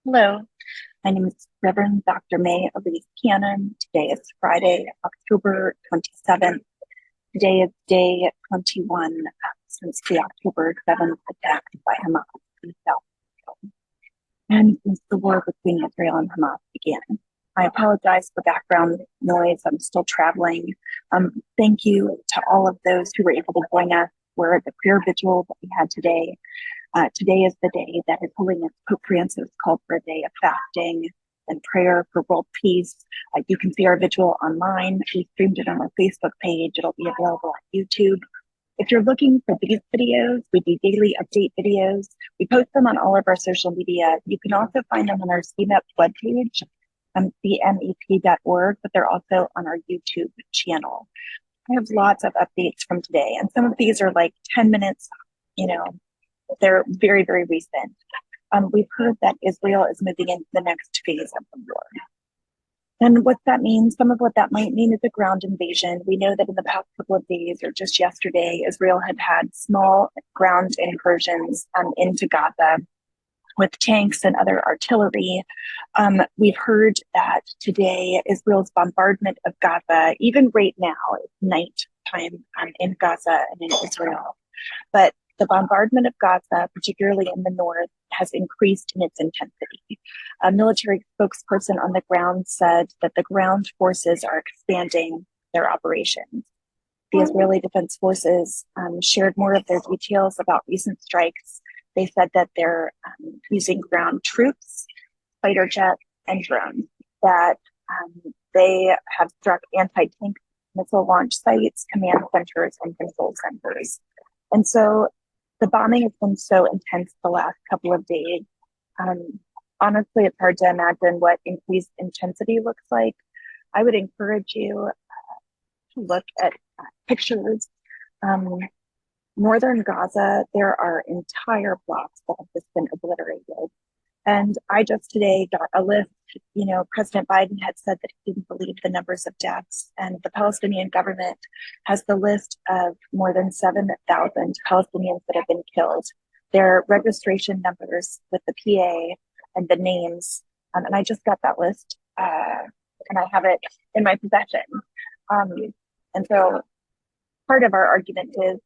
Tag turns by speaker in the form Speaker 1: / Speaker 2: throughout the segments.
Speaker 1: Hello, my name is Reverend Dr. May Elise Cannon. Today is Friday, October 27th. Today is day 21 since the October 7th attack by Hamas in South Israel, and since the war between Israel and Hamas began. I apologize for background noise. I'm still traveling. Thank you to all of those who were able to join us for the prayer vigil that we had today. Today is the day that His Holiness Pope Francis called for a day of fasting and prayer for world peace. You can see our vigil online. We streamed it on our Facebook page. It'll be available on YouTube. If you're looking for these videos, we do daily update videos. We post them on all of our social media. You can also find them on our CMEP webpage, CMEP.org, but they're also on our YouTube channel. I have lots of updates from today, and some of these are like 10 minutes, they're very, very recent. We've heard that Israel is moving into the next phase of the war. And what that means, some of what that might mean is a ground invasion. We know that in the past couple of days, or just yesterday, Israel had small ground incursions into Gaza with tanks and other artillery. We've heard that today, Israel's bombardment of Gaza, even right now, it's nighttime in Gaza and in Israel, but the bombardment of Gaza, particularly in the north, has increased in its intensity. A military spokesperson on the ground said that the ground forces are expanding their operations. The Israeli Defense Forces shared more of their details about recent strikes. They said that they're using ground troops, fighter jets, and drones, that they have struck anti-tank missile launch sites, command centers, and control centers. And so the bombing has been so intense the last couple of days. Honestly, it's hard to imagine what increased intensity looks like. I would encourage you to look at pictures. Northern Gaza, there are entire blocks that have just been obliterated. And I just today got a list. President Biden had said that he didn't believe the numbers of deaths, and the Palestinian government has the list of more than 7,000 Palestinians that have been killed. Their registration numbers with the PA and the names, and I just got that list, and I have it in my possession. And so part of our argument is,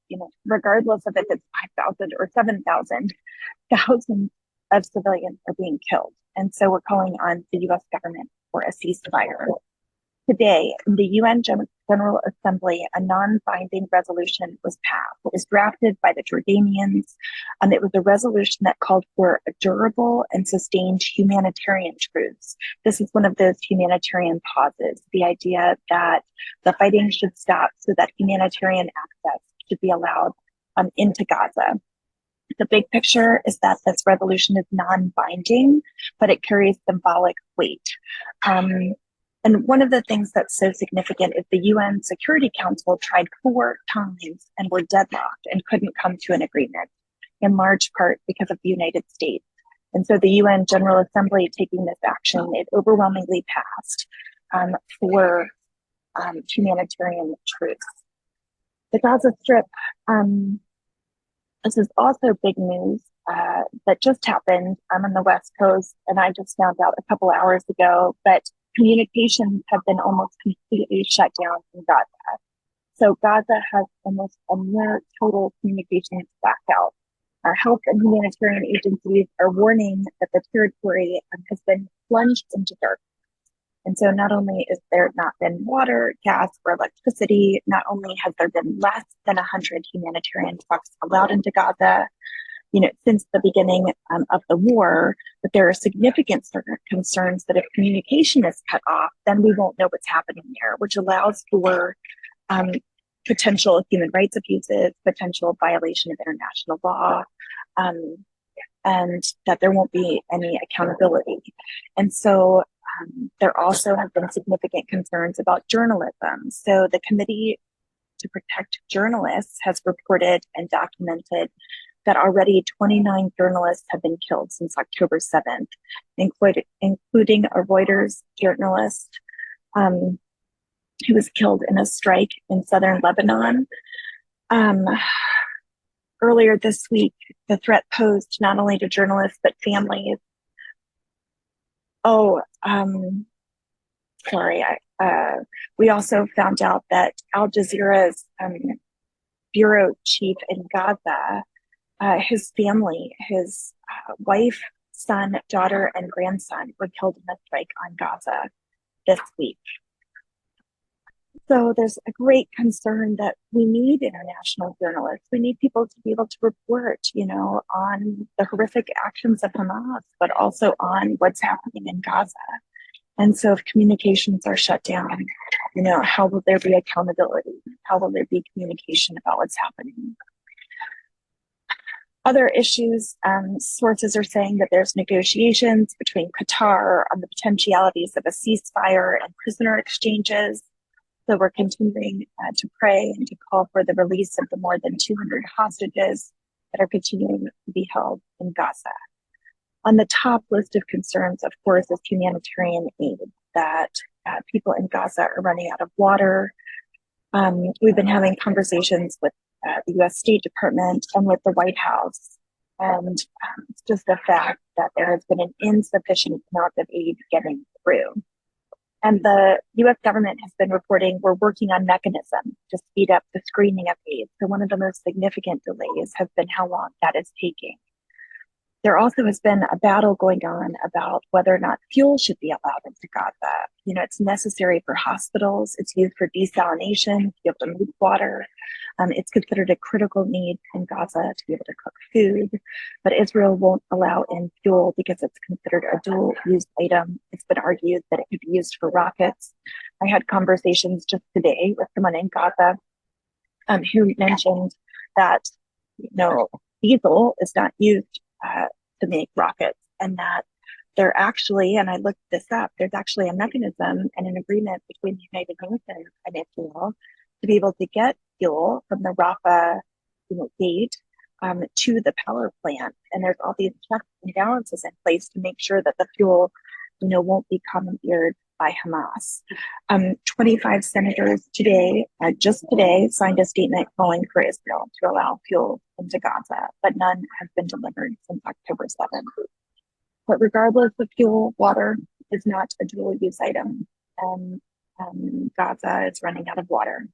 Speaker 1: regardless of if it's 5,000 or 7,000, thousands of civilians are being killed. And so we're calling on the U.S. government for a ceasefire. Today, in the UN General Assembly, a non-binding resolution was passed. It was drafted by the Jordanians, and it was a resolution that called for a durable and sustained humanitarian truce. This is one of those humanitarian pauses, the idea that the fighting should stop so that humanitarian access should be allowed into Gaza. The big picture is that this resolution is non-binding, but it carries symbolic weight. And one of the things that's so significant is the UN Security Council tried 4 times and were deadlocked and couldn't come to an agreement, in large part because of the United States. And so the UN General Assembly, taking this action, it overwhelmingly passed for humanitarian truce. The Gaza Strip, this is also big news that just happened. I'm on the West Coast, and I just found out a couple hours ago, but communications have been almost completely shut down in Gaza. So Gaza has almost a near total communications blackout. Our health and humanitarian agencies are warning that the territory has been plunged into darkness. And so not only is there not been water, gas, or electricity, not only has there been less than 100 humanitarian trucks allowed into Gaza, since the beginning of the war, but there are significant concerns that if communication is cut off, then we won't know what's happening there, which allows for potential human rights abuses, potential violation of international law, and that there won't be any accountability. And so there also have been significant concerns about journalism. So the Committee to Protect Journalists has reported and documented that already 29 journalists have been killed since October 7th, including a Reuters journalist who was killed in a strike in southern Lebanon. Earlier this week, the threat posed not only to journalists, but families Oh, sorry. We also found out that Al Jazeera's bureau chief in Gaza, his family, his wife, son, daughter, and grandson were killed in a strike on Gaza this week. So there's a great concern that we need international journalists. We need people to be able to report, on the horrific actions of Hamas, but also on what's happening in Gaza. And so if communications are shut down, how will there be accountability? How will there be communication about what's happening? Other issues, sources are saying that there's negotiations between Qatar on the potentialities of a ceasefire and prisoner exchanges. So we're continuing to pray and to call for the release of the more than 200 hostages that are continuing to be held in Gaza. On the top list of concerns, of course, is humanitarian aid, that people in Gaza are running out of water. We've been having conversations with the US State Department and with the White House. And it's just a fact that there has been an insufficient amount of aid getting through. And the US government has been reporting we're working on mechanisms to speed up the screening of aid. So one of the most significant delays has been how long that is taking. There also has been a battle going on about whether or not fuel should be allowed into Gaza. It's necessary for hospitals. It's used for desalination, to be able to move water. It's considered a critical need in Gaza to be able to cook food. But Israel won't allow in fuel because it's considered a dual-use item. It's been argued that it could be used for rockets. I had conversations just today with someone in Gaza who mentioned that, diesel is not used to make rockets, and that they're actually, and I looked this up, there's actually a mechanism and an agreement between the United Nations and Israel to be able to get fuel from the Rafah gate to the power plant. And there's all these checks and balances in place to make sure that the fuel won't be commandeered by Hamas. 25 senators today, just today, signed a statement calling for Israel to allow fuel into Gaza, but none have been delivered since October 7th. But regardless of fuel, water is not a dual-use item, and Gaza is running out of water.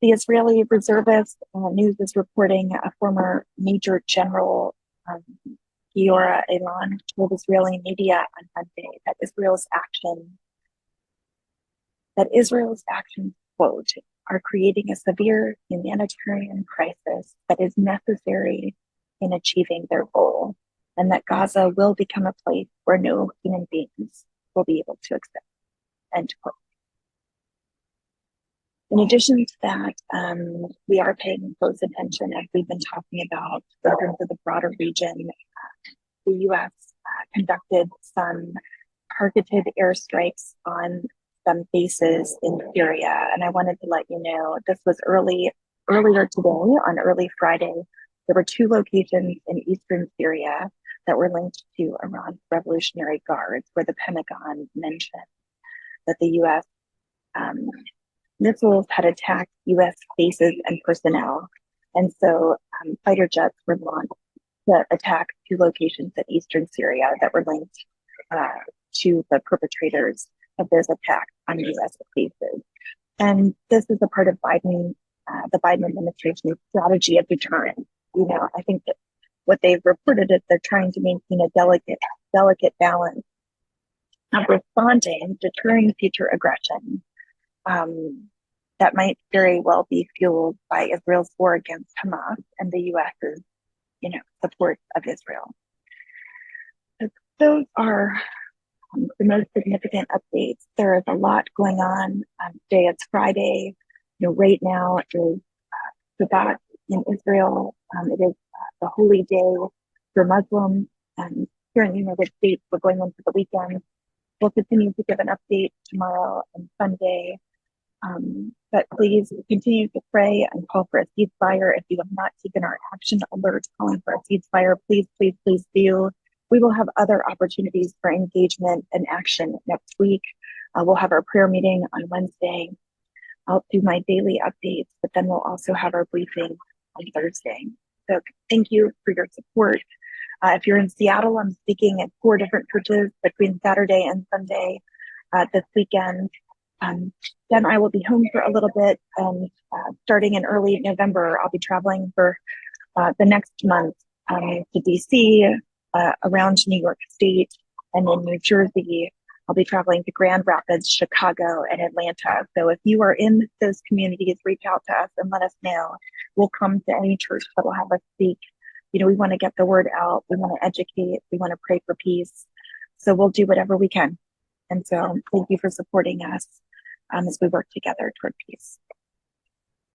Speaker 1: The Israeli reservist news is reporting a former Major General Giora Elan told Israeli media on Monday that Israel's actions, quote, are creating a severe humanitarian crisis that is necessary in achieving their goal, and that Gaza will become a place where no human beings will be able to exist, end quote. In addition to that, we are paying close attention, as we've been talking about, in terms of the broader region. The U.S. Conducted some targeted airstrikes on some bases in Syria, and I wanted to let you know this was earlier today, on early Friday. There were 2 locations in eastern Syria that were linked to Iran's Revolutionary Guards, where the Pentagon mentioned that the U.S. Missiles had attacked U.S. bases and personnel. And so fighter jets were launched to attack 2 locations in eastern Syria that were linked to the perpetrators of those attacks on U.S. bases. And this is a part of the Biden administration's strategy of deterrence. I think that what they've reported is they're trying to maintain a delicate balance of responding, deterring future aggression that might very well be fueled by Israel's war against Hamas and the U.S.'s, support of Israel. So those are the most significant updates. There is a lot going on. Today it's Friday. Right now is Shabbat in Israel. It is the holy day for Muslims. And here in the United States, we're going into the weekend. We'll continue to give an update tomorrow and Sunday. But please continue to pray and call for a ceasefire. If you have not taken our action alert calling for a ceasefire, please, please, please do. We will have other opportunities for engagement and action next week. We'll have our prayer meeting on Wednesday. I'll do my daily updates, but then we'll also have our briefing on Thursday. So thank you for your support. If you're in Seattle, I'm speaking at 4 different churches between Saturday and Sunday this weekend. Then I will be home for a little bit, and starting in early November, I'll be traveling for the next month to DC, around New York State, and in New Jersey. I'll be traveling to Grand Rapids, Chicago, and Atlanta. So if you are in those communities, reach out to us and let us know. We'll come to any church that will have us speak. You know, we want to get the word out. We want to educate. We want to pray for peace. So we'll do whatever we can. And so thank you for supporting us as we work together toward peace.